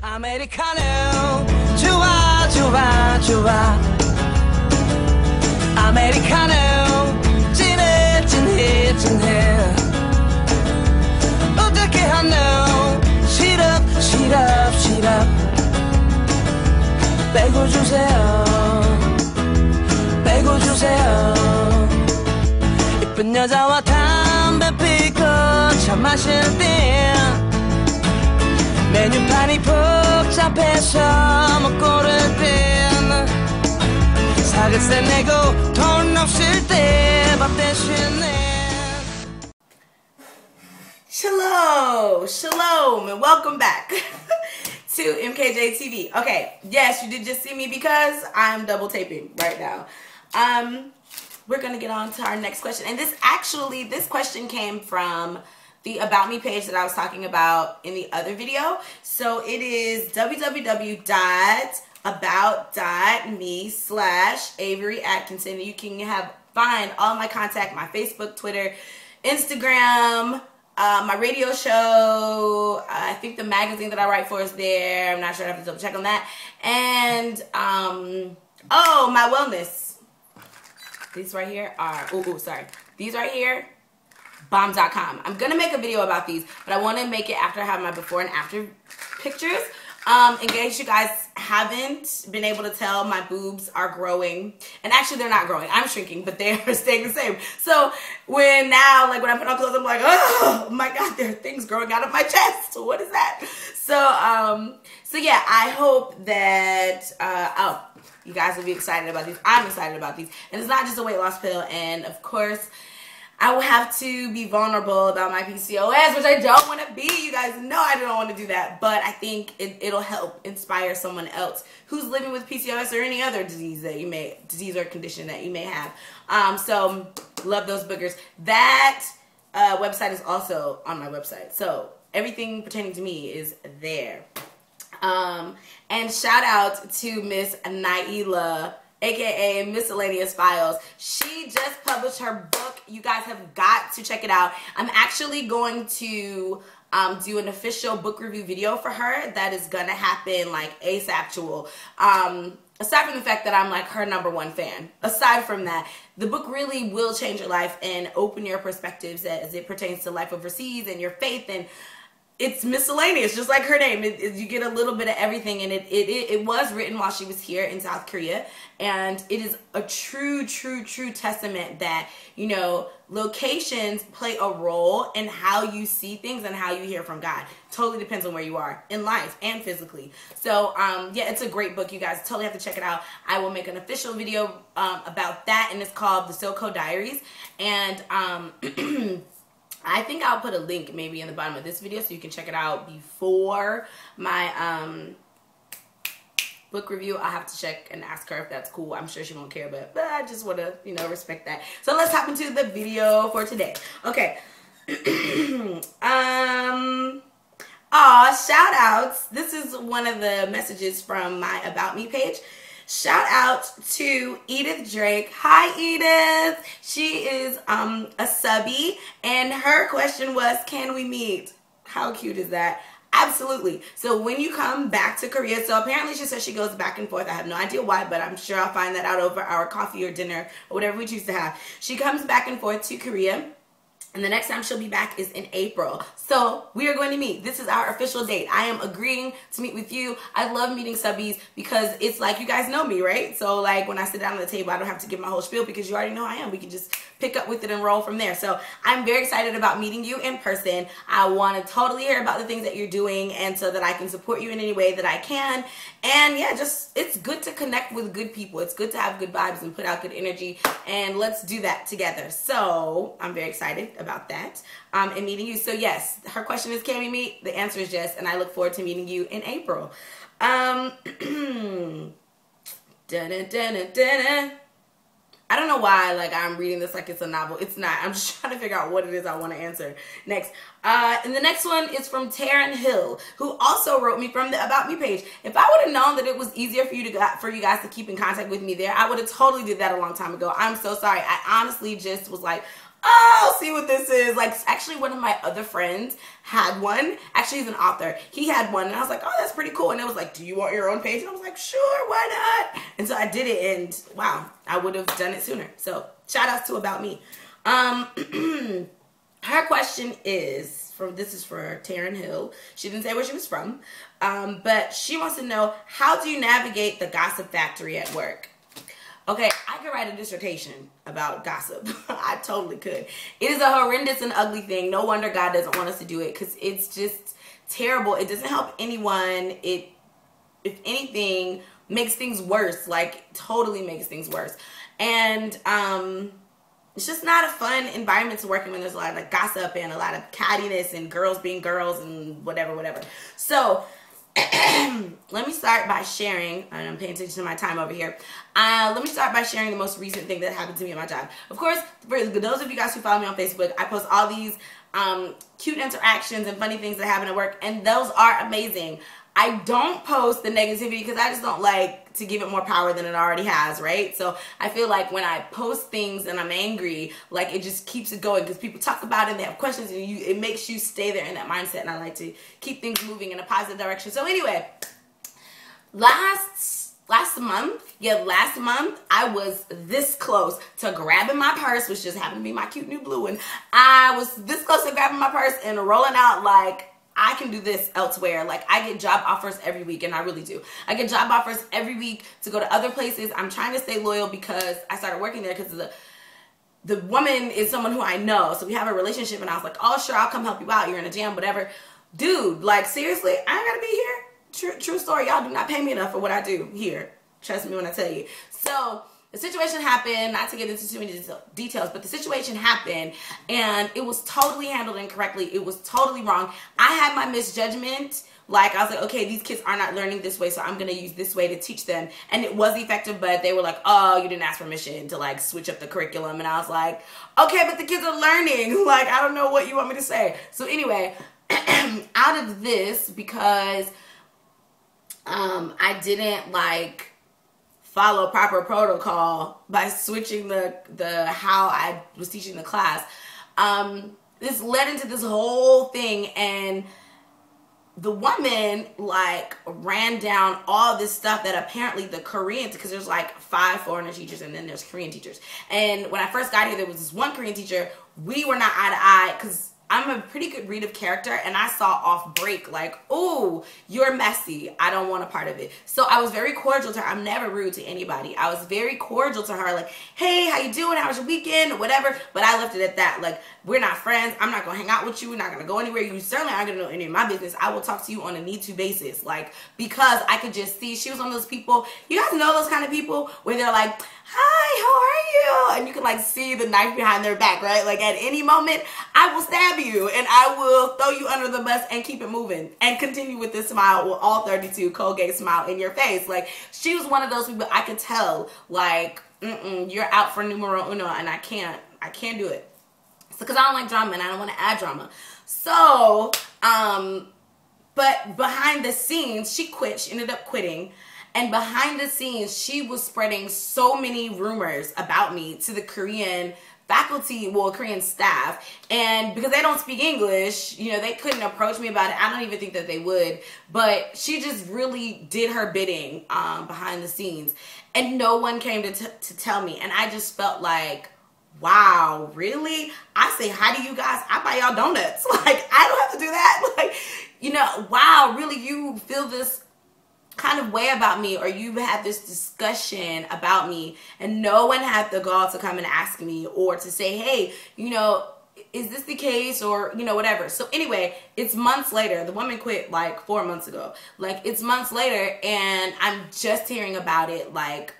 아메리카노 좋아 좋아 좋아 아메리카노 진해 진해 진해 어떻게 하노 시럽 시럽 시럽 빼고 주세요 빼고 주세요 이쁜 여자와 담배 피고 차 마실 때 메뉴판이 복잡해서 못 고를 땐 사글세 내고 돈 없을 때 밥 대신에 Shalom, shalom, and welcome back to MKJTV. Okay, yes, you did just see me because I'm double taping right now. We're gonna get on to our next question, and this question came from the About Me page that I was talking about in the other video. So it is www.about.me/Avery Atkinson. You can find all my contact, my Facebook, Twitter, Instagram, my radio show. I think the magazine that I write for is there. I'm not sure. I have to double check on that. And oh, my wellness. These right here are these right here, bomb.com. I'm gonna make a video about these, but I want to make it after I have my before and after pictures. In case you guys haven't been able to tell, my boobs are growing, and actually they're not growing, I'm shrinking, but they are staying the same. So when I put on clothes, I'm like, oh my god, there are things growing out of my chest. What is that? So yeah, I hope that you guys will be excited about these. I'm excited about these, and it's not just a weight loss pill. And of course, I will have to be vulnerable about my PCOS, which I don't want to be. You guys know I don't want to do that. But I think it'll help inspire someone else who's living with PCOS or any other disease or condition that you may have. So love those boogers. That website is also on my website. So everything pertaining to me is there. And shout out to Miss Naila, aka Miscellaneous Files. She just published her book. You guys have got to check it out. I'm actually going to do an official book review video for her that is gonna happen like ASAP. Aside from the fact that I'm like her #1 fan, aside from that, the book really will change your life and open your perspectives as it pertains to life overseas and your faith. And it's miscellaneous, just like her name. You get a little bit of everything, and it was written while she was here in South Korea, and it is a true testament that, you know, locations play a role in how you see things and how you hear from God. Totally depends on where you are in life and physically. So yeah, it's a great book. You guys totally have to check it out. I will make an official video about that, and it's called The Silco Diaries. And I think I'll put a link maybe in the bottom of this video so you can check it out before my book review. I'll have to check and ask her if that's cool. I'm sure she won't care, but I just want to, you know, respect that. So let's hop into the video for today. Okay. Shout outs. This is one of the messages from my About Me page. Shout out to Edith Drake. Hi, Edith. She is a subby, and her question was, can we meet? How cute is that? Absolutely. So when you come back to Korea, so apparently she says she goes back and forth. I have no idea why, but I'm sure I'll find that out over our coffee or dinner or whatever we choose to have. She comes back and forth to Korea, and the next time she'll be back is in April. So we are going to meet. This is our official date. I am agreeing to meet with you. I love meeting subbies because it's like, you guys know me, right? So like when I sit down on the table, I don't have to give my whole spiel because you already know who I am. We can just pick up with it and roll from there. So I'm very excited about meeting you in person. I want to totally hear about the things that you're doing, and so that I can support you in any way that I can. And yeah, just, it's good to connect with good people. It's good to have good vibes and put out good energy, and let's do that together. So I'm very excited about that and meeting you. So yes, her question is, can we meet? The answer is yes, and I look forward to meeting you in April. I don't know why like I'm reading this like it's a novel. It's not. I'm just trying to figure out what it is I want to answer next. And the next one is from Taryn Hill, who also wrote me from the About Me page. If I would have known that it was easier for you guys to keep in contact with me there, I would have totally did that a long time ago. I'm so sorry. I honestly just was like, oh, see what this is. Like, actually, one of my other friends had one. Actually, he's an author. He had one, and I was like, oh, that's pretty cool. And it was like, do you want your own page? And I was like, sure, why not? And so I did it, and wow, I would have done it sooner. So shout outs to About Me. Her question is, this is for Taryn Hill. She didn't say where she was from, but she wants to know, how do you navigate the gossip factory at work? Okay, I could write a dissertation about gossip. I totally could. It is a horrendous and ugly thing. No wonder God doesn't want us to do it, because it's just terrible. It doesn't help anyone. It, if anything, makes things worse. Like, totally makes things worse. And it's just not a fun environment to work in when there's a lot of like gossip and a lot of cattiness and girls being girls and whatever. So let me start by sharing, and I'm paying attention to my time over here. Let me start by sharing the most recent thing that happened to me at my job. Of course, for those of you guys who follow me on Facebook, I post all these cute interactions and funny things that happen at work, and those are amazing. I don't post the negativity because I just don't like to give it more power than it already has, right? So I feel like when I post things and I'm angry, like it just keeps it going because people talk about it and they have questions, and it makes you stay there in that mindset, and I like to keep things moving in a positive direction. So anyway, last month, I was this close to grabbing my purse, which just happened to be my cute new blue one. I was this close to grabbing my purse and rolling out like, I can do this elsewhere. Like, I get job offers every week, and I really do. I get job offers every week to go to other places. I'm trying to stay loyal because I started working there because the woman is someone who I know. So we have a relationship, and I was like, oh, sure, I'll come help you out. You're in a jam, whatever. Dude, like, seriously, I ain't gotta be here. True story. Y'all do not pay me enough for what I do here. Trust me when I tell you. So the situation happened, not to get into too many details, but the situation happened, and it was totally handled incorrectly. It was totally wrong. I had my misjudgment. Like, I was like, okay, these kids are not learning this way, so I'm going to use this way to teach them. And it was effective, but they were like, oh, you didn't ask permission to, like, switch up the curriculum. And I was like, okay, but the kids are learning. Like, I don't know what you want me to say. So anyway, out of this, because I didn't, like, follow proper protocol by switching the how I was teaching the class. This led into this whole thing, and the woman like ran down all this stuff that apparently the Koreans, because there's like 5 foreigner teachers and then there's Korean teachers. And when I first got here, there was this one Korean teacher. We were not eye to eye because I'm a pretty good read of character, and I saw off break like, ooh, you're messy. I don't want a part of it. So I was very cordial to her. I'm never rude to anybody. I was very cordial to her, like, hey, how you doing? How was your weekend? Whatever. But I left it at that. Like, we're not friends. I'm not going to hang out with you. We're not going to go anywhere. You certainly aren't going to know any of my business. I will talk to you on a need-to basis. Like, because I could just see, she was one of those people, you guys know those kind of people where they're like, hi, how are you? And you can like see the knife behind their back, right? Like at any moment, I will stab you and I will throw you under the bus and keep it moving and continue with this smile with all 32 Colgate smile in your face. Like, she was one of those people I could tell, like, you're out for numero uno, and I can't do it. So, because I don't like drama and I don't want to add drama. So, but behind the scenes, she quit. She ended up quitting. And behind the scenes, she was spreading so many rumors about me to the Korean faculty, well, Korean staff. And because they don't speak English, you know, they couldn't approach me about it. I don't even think that they would. But she just really did her bidding behind the scenes. And no one came to tell me. And I just felt like, wow, really? I say hi to you guys. I buy y'all donuts. Like, I don't have to do that. Like, you know, wow, really, you feel this kind of way about me, or you had this discussion about me, and no one had the gall to come and ask me or to say, hey, you know, is this the case, or, you know, whatever. So anyway, it's months later. The woman quit like 4 months ago. Like, it's months later, and I'm just hearing about it. Like,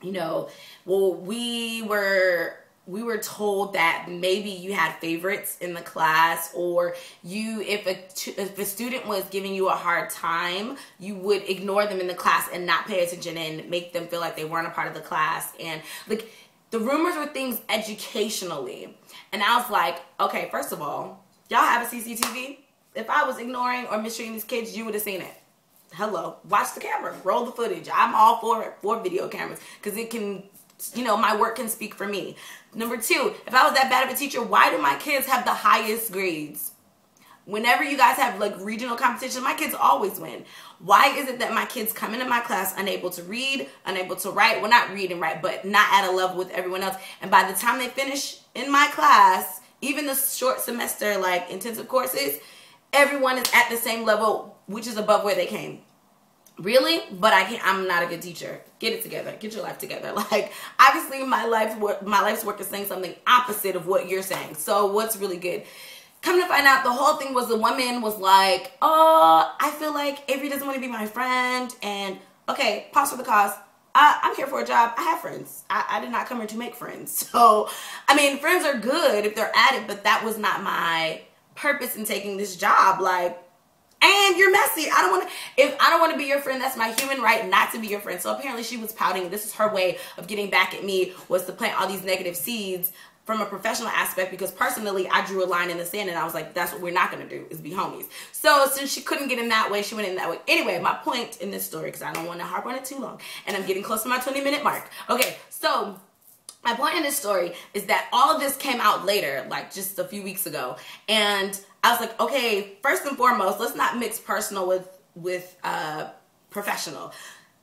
you know, well, we were told that maybe you had favorites in the class, or if a student was giving you a hard time, you would ignore them in the class and not pay attention and make them feel like they weren't a part of the class. And like, the rumors were things educationally. And I was like, okay, first of all, y'all have a CCTV? If I was ignoring or mistreating these kids, you would have seen it. Hello, watch the camera, roll the footage. I'm all for video cameras because it can you know, my work can speak for me. Number two, if I was that bad of a teacher, why do my kids have the highest grades? Whenever you guys have like regional competition, my kids always win. Why is it that my kids come into my class unable to read, unable to write? Well, not read and write, but not at a level with everyone else. And by the time they finish in my class, even the short semester, like intensive courses, everyone is at the same level, which is above where they came. Really? But I'm not a good teacher. Get it together. Get your life together. Like, obviously my life's work is saying something opposite of what you're saying. So what's really good? Come to find out, the whole thing was the woman was like, oh, I feel like Avery doesn't want to be my friend. And, okay, pause for the cause. I'm here for a job. I have friends. I did not come here to make friends. So, I mean, friends are good if they're at it, but that was not my purpose in taking this job. Like, and you're messy. If I don't want to be your friend, that's my human right not to be your friend. So apparently she was pouting. This is her way of getting back at me, was to plant all these negative seeds from a professional aspect, because personally I drew a line in the sand and I was like, that's what we're not going to do, is be homies. So since she couldn't get in that way, she went in that way. Anyway, my point in this story, because I don't want to harp on it too long, and I'm getting close to my 20-minute mark. Okay, so my point in this story is that all of this came out later, like just a few weeks ago. And I was like, okay, first and foremost, let's not mix personal with professional.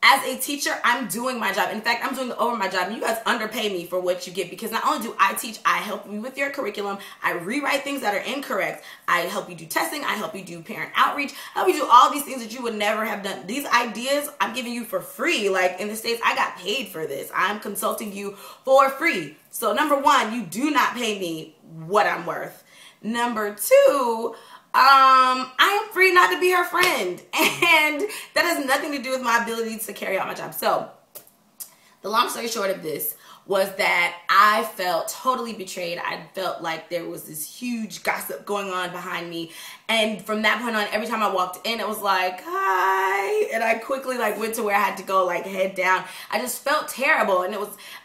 As a teacher, I'm doing my job. In fact, I'm doing over my job. And you guys underpay me for what you get, because not only do I teach, I help you with your curriculum. I rewrite things that are incorrect. I help you do testing. I help you do parent outreach. I help you do all these things that you would never have done. These ideas I'm giving you for free. Like in the States, I got paid for this. I'm consulting you for free. So number one, you do not pay me what I'm worth. Number two, I am free not to be her friend, and that has nothing to do with my ability to carry out my job. So the long story short of this was that I felt totally betrayed. I felt like there was this huge gossip going on behind me. And from that point on, every time I walked in, it was like, hi. And I quickly like went to where I had to go, like head down. I just felt terrible. And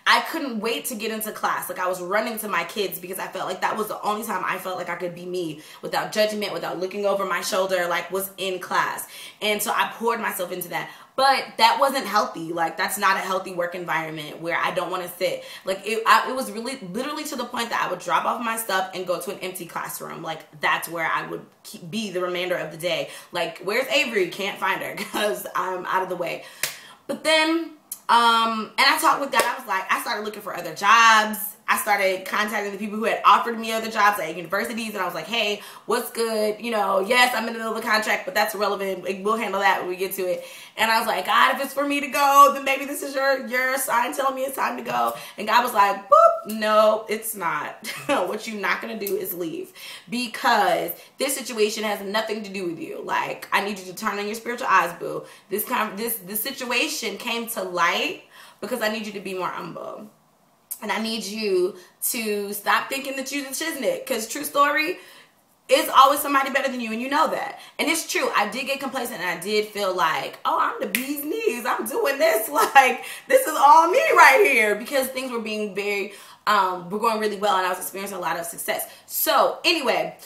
I couldn't wait to get into class. Like I was running to my kids, because I felt like that was the only time I felt like I could be me without judgment, without looking over my shoulder, like was in class. And so I poured myself into that. But that wasn't healthy. Like that's not a healthy work environment where I don't want to sit. Like it was really literally to the point that I would drop off my stuff and go to an empty classroom. Like that's where I would be the remainder of the day. Like, where's Avery? Can't find her because I'm out of the way. But then, and I talked with God. I was like, I started looking for other jobs. I started contacting the people who had offered me other jobs at universities, and I was like, hey, what's good? You know, yes, I'm in the middle of a contract, but that's irrelevant. We'll handle that when we get to it. And I was like, God, if it's for me to go, then maybe this is your sign telling me it's time to go. And God was like, boop, no, it's not. What you're not going to do is leave, because this situation has nothing to do with you. Like, I need you to turn on your spiritual eyes, boo. This situation came to light because I need you to be more humble. And I need you to stop thinking that you're the shiznit. Because true story, it's always somebody better than you, and you know that. And it's true. I did get complacent, and I did feel like, oh, I'm the bee's knees. I'm doing this. Like, this is all me right here. Because things were being were going really well, and I was experiencing a lot of success. So, anyway,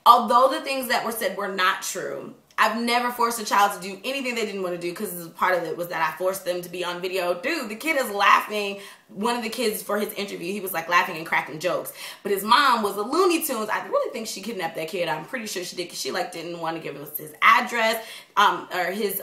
although the things that were said were not true, I've never forced a child to do anything they didn't want to do, because part of it was that I forced them to be on video. Dude, the kid is laughing. One of the kids for his interview, he was like laughing and cracking jokes. But his mom was a Looney Tunes. I really think she kidnapped that kid. I'm pretty sure she did, because she like didn't want to give us his address, or his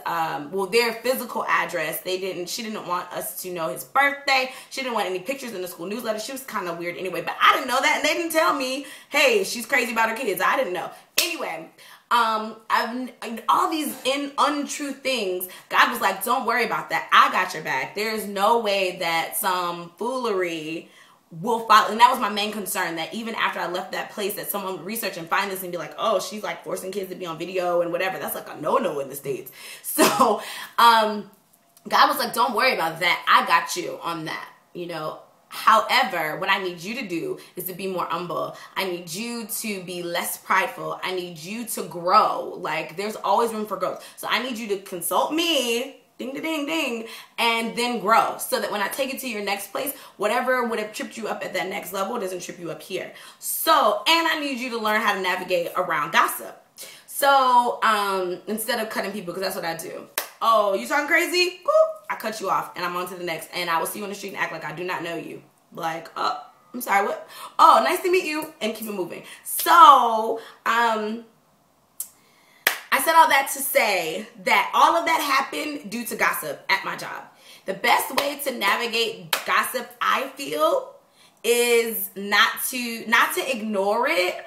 their physical address. She didn't want us to know his birthday. She didn't want any pictures in the school newsletter. She was kind of weird anyway, but I didn't know that, and they didn't tell me, hey, she's crazy about her kids. I didn't know. Anyway, all these untrue things, God was like, don't worry about that. I got your back. There's no way that some foolery will follow. And that was my main concern, that even after I left that place, that someone would research and find this and be like, oh, she's like forcing kids to be on video and whatever. That's like a no-no in the States. So, God was like, don't worry about that. I got you on that, you know. However, what I need you to do is to be more humble. I need you to be less prideful. I need you to grow. Like, there's always room for growth. So I need you to consult me, ding, ding, ding, ding, and then grow. So that when I take it to your next place, whatever would have tripped you up at that next level doesn't trip you up here. So, and I need you to learn how to navigate around gossip. So, instead of cutting people, because that's what I do. oh, you talking crazy? Boop, I cut you off and I'm on to the next. And I will see you on the street and act like I do not know you. Like, oh, I'm sorry, what? Oh, nice to meet you, and keep it moving. So, I said all that to say that all of that happened due to gossip at my job. The best way to navigate gossip, I feel, is not to ignore it,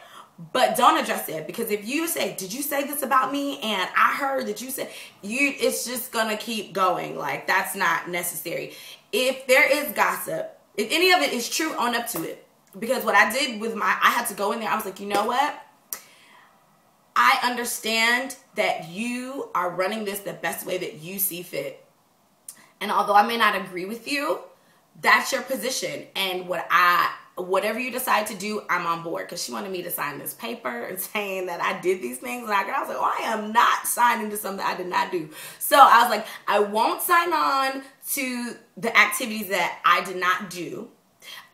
but don't address it. Because if you say, did you say this about me? And I heard that you said, it's just gonna keep going. Like, that's not necessary. If there is gossip, if any of it is true, own up to it. Because what I did with I had to go in there, I was like, you know what? I understand that you are running this the best way that you see fit. And although I may not agree with you, that's your position. And whatever you decide to do, I'm on board. Because she wanted me to sign this paper and saying that I did these things. And I was like, oh, I am not signing to something I did not do. So I was like, I won't sign on to the activities that I did not do.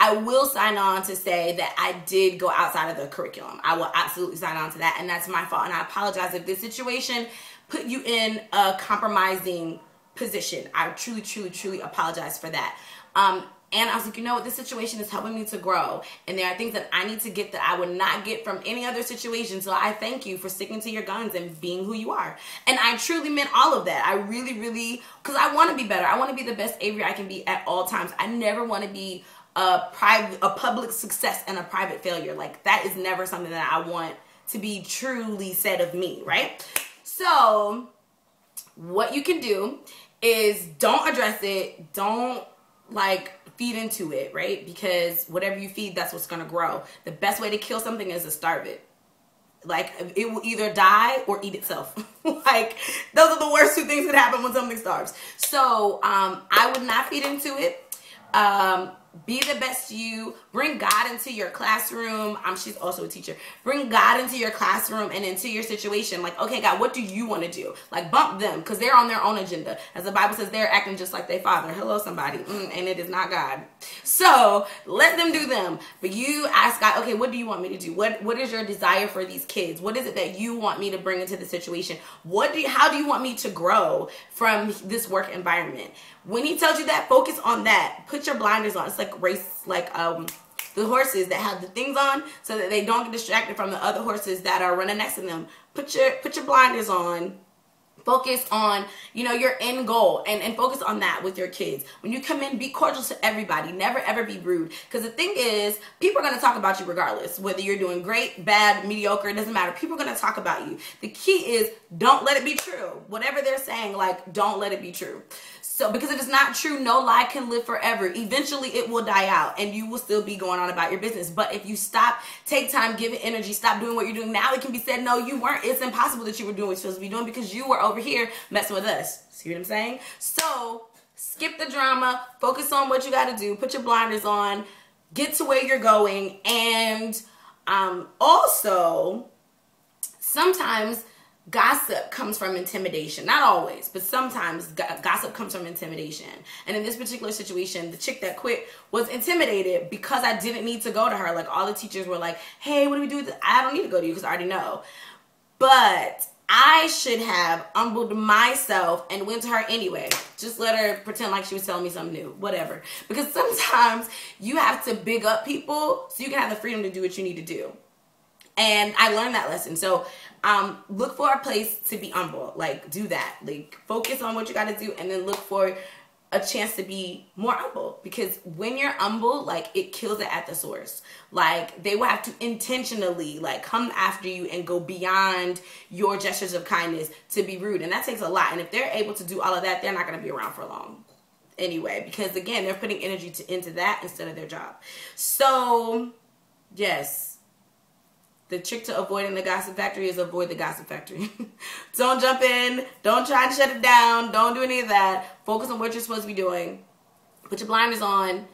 I will sign on to say that I did go outside of the curriculum. I will absolutely sign on to that. And that's my fault. And I apologize if this situation put you in a compromising position. I truly, truly, truly apologize for that. And I was like, you know what? This situation is helping me to grow. And there are things that I need to get that I would not get from any other situation. So I thank you for sticking to your guns and being who you are. And I truly meant all of that. I really, really, because I want to be better. I want to be the best Avery I can be at all times. I never want to be a public success and a private failure. Like, that is never something that I want to be truly said of me, right? So what you can do is don't address it. Don't feed into it, right? Because whatever you feed, that's what's going to grow. The best way to kill something is to starve it. Like, it will either die or eat itself. Like, those are the worst two things that happen when something starves. So I would not feed into it. Be the best you. Bring God into your classroom. She's also a teacher. Bring God into your classroom and into your situation. Like, okay, God, what do you want to do? Like, bump them, because they're on their own agenda. As the Bible says, they're acting just like their father. Hello, somebody. And it is not God. So let them do them. But you ask God, okay, what do you want me to do? What is your desire for these kids? What is it that you want me to bring into the situation? How do you want me to grow from this work environment? When he tells you that, focus on that. Put your blinders on. It's like race, the horses that have the things on so that they don't get distracted from the other horses that are running next to them. Put your blinders on. Focus on, your end goal and focus on that with your kids. When you come in, be cordial to everybody. Never, ever be rude. Because the thing is, people are going to talk about you regardless. Whether you're doing great, bad, mediocre, it doesn't matter. People are going to talk about you. The key is don't let it be true. Whatever they're saying, don't let it be true. So, because if it's not true, no lie can live forever. Eventually, it will die out and you will still be going on about your business. But if you stop, take time, give it energy, stop doing what you're doing, now it can be said, no, you weren't. It's impossible that you were doing what you're supposed to be doing because you were over here messing with us. See what I'm saying? So, skip the drama, focus on what you got to do, put your blinders on, get to where you're going. And also, sometimes gossip comes from intimidation. Not always, but sometimes gossip comes from intimidation. And in this particular situation, the chick that quit was intimidated because I didn't need to go to her. Like, all the teachers were like, hey, what do we do with this? I don't need to go to you because I already know. But I should have humbled myself and went to her anyway. Just let her pretend like she was telling me something new. Whatever. Because sometimes you have to big up people so you can have the freedom to do what you need to do. And I learned that lesson. So look for a place to be humble. Do that. Focus on what you got to do and then look for a chance to be more humble. Because when you're humble, it kills it at the source. They will have to intentionally, come after you and go beyond your gestures of kindness to be rude. And that takes a lot. And if they're able to do all of that, they're not going to be around for long anyway. Because, again, they're putting energy into that instead of their job. So, yes. The trick to avoiding the gossip factory is avoid the gossip factory. Don't jump in. Don't try to shut it down. Don't do any of that. Focus on what you're supposed to be doing. Put your blinders on.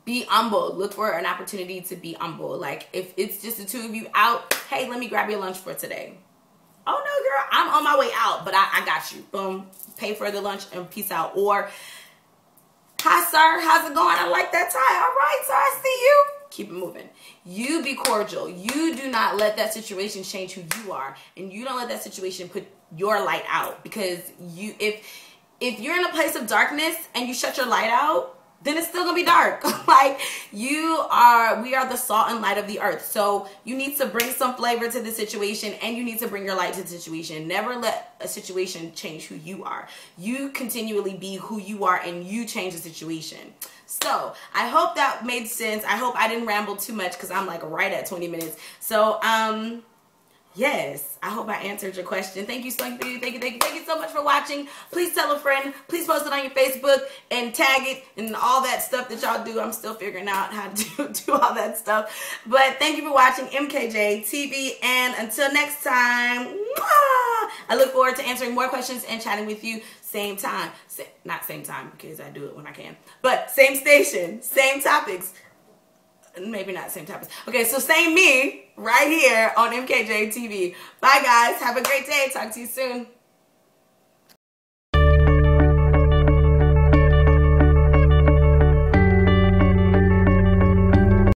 Be humble. Look for an opportunity to be humble. If it's just the two of you out, hey, let me grab your lunch for today. Oh, no, girl, I'm on my way out, but I got you. Boom. Pay for the lunch and peace out. Or, hi, sir. How's it going? I like that tie. All right, sir. I see you. Keep it moving. You be cordial. You do not let that situation change who you are. And you don't let that situation put your light out. Because if if you're in a place of darkness and you shut your light out, then it's still gonna be dark. Like, we are the salt and light of the earth. So you need to bring some flavor to the situation, and you need to bring your light to the situation. Never let a situation change who you are. You continually be who you are, and you change the situation. So I hope that made sense. I hope I didn't ramble too much, because I'm like right at 20 minutes. So yes, I hope I answered your question. Thank you so much for watching. Please tell a friend. Please post it on your Facebook and tag it and all that stuff that y'all do. I'm still figuring out how to do all that stuff. But thank you for watching MKJTV. And until next time, I look forward to answering more questions and chatting with you same time. Not same time, because I do it when I can. But same station, same topics. Maybe not same topics. Okay, so same me right here on MKJTV. Bye, guys. Have a great day. Talk to you soon.